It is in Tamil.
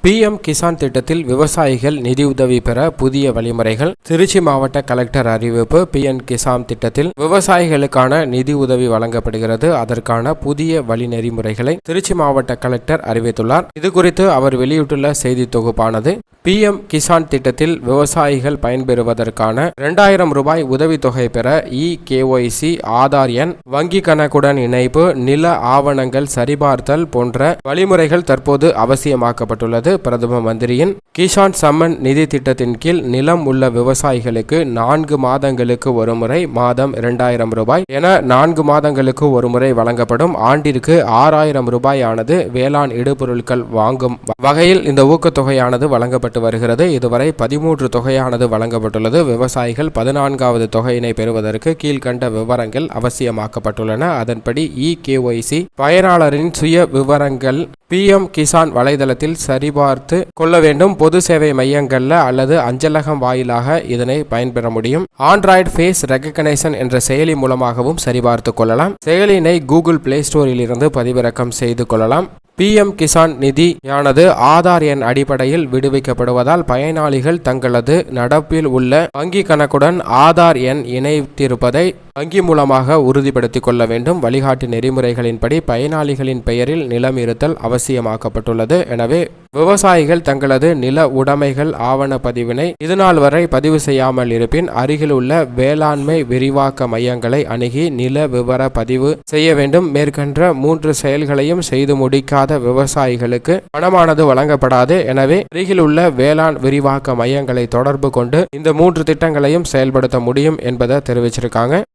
பிஎம் கிசான் திட்டத்தில் விவசாயிகள் நிதியுதவி பெற புதிய வழிமுறைகள். திருச்சி மாவட்ட கலெக்டர் அறிவிப்பு. பிஎம் கிசான் திட்டத்தில் விவசாயிகளுக்கான நிதி உதவி வழங்கப்படுகிறது. அதற்கான புதிய வழி நெறிமுறைகளை திருச்சி மாவட்ட கலெக்டர் அறிவித்துள்ளார். இதுகுறித்து அவர் வெளியிட்டுள்ள செய்தி தொகுப்பானது, பிஎம் கிசான் திட்டத்தில் விவசாயிகள் பயன்பெறுவதற்கான 2000 ரூபாய் உதவித்தொகை பெற KYC, ஆதார் எண், வங்கி கணக்குடன் இணைப்பு, நில ஆவணங்கள் சரிபார்த்தல் போன்ற வழிமுறைகள் தற்போது அவசியமாக்கப்பட்டுள்ளது. பிரதம மந்திரியின் கிசான் சம்மன் நிதி திட்டத்தின் கீழ் நிலம் உள்ள விவசாயிகளுக்கு 4 மாதங்களுக்கு ஒருமுறை மாதம் 2000 ரூபாய் என 4 மாதங்களுக்கு ஒருமுறை வழங்கப்படும். ஆண்டிற்கு 6000 ரூபாய் ஆனது வேளாண் இடுபொருட்கள் வாங்கும் வகையில் இந்த ஊக்கத்தொகையானது வழங்கப்பட்டு வருகிறது. இதுவரை 13 தொகையானது வழங்கப்பட்டுள்ளது. விவசாயிகள் 14வது தொகையினை பெறுவதற்கு கீழ்கண்ட விவரங்கள் அவசியமாக்கப்பட்டுள்ளன. அதன்படி KYC பயனாளரின் சுய விவரங்கள் பிஎம் கிசான் வலைதளத்தில் சரிபார்த்து கொள்ள வேண்டும். பொது சேவை மையங்கள்ல அல்லது அஞ்சலகம் வாயிலாக இதனை பயன்பெற முடியும். ஆண்ட்ராய்டு ஃபேஸ் ரெகக்னைசன் என்ற செயலி மூலமாகவும் சரிபார்த்து கொள்ளலாம். செயலினை கூகுள் பிளே ஸ்டோரில் இருந்து பதிவிறக்கம் செய்து கொள்ளலாம். பிஎம் கிசான் நிதியானது ஆதார் எண் அடிப்படையில் விடுவிக்கப்படுவதால் பயனாளிகள் தங்களது நடப்பில் உள்ள வங்கி கணக்குடன் ஆதார் எண் இணைத்திருப்பதை வங்கி மூலமாக உறுதிப்படுத்திக் கொள்ள வேண்டும். வழிகாட்டு நெறிமுறைகளின்படி பயனாளிகளின் பெயரில் நிலம் இருத்தல் அவசியமாக்கப்பட்டுள்ளது. எனவே விவசாயிகள் தங்களது நில உடைமைகள் ஆவண பதிவினை இதுநாள் வரை பதிவு செய்யாமல் இருப்பின் அருகில் உள்ள வேளாண்மை விரிவாக்க மையங்களை அணுகி நில விவர பதிவு செய்ய வேண்டும். மேற்கண்ட 3 செயல்களையும் செய்து முடிக்காத விவசாயிகளுக்கு பணமானது வழங்கப்படாது. எனவே அருகில் உள்ள வேளாண் விரிவாக்க மையங்களை தொடர்பு கொண்டு இந்த 3 திட்டங்களையும் செயல்படுத்த முடியும் என்பதை தெரிவிச்சிருக்காங்க.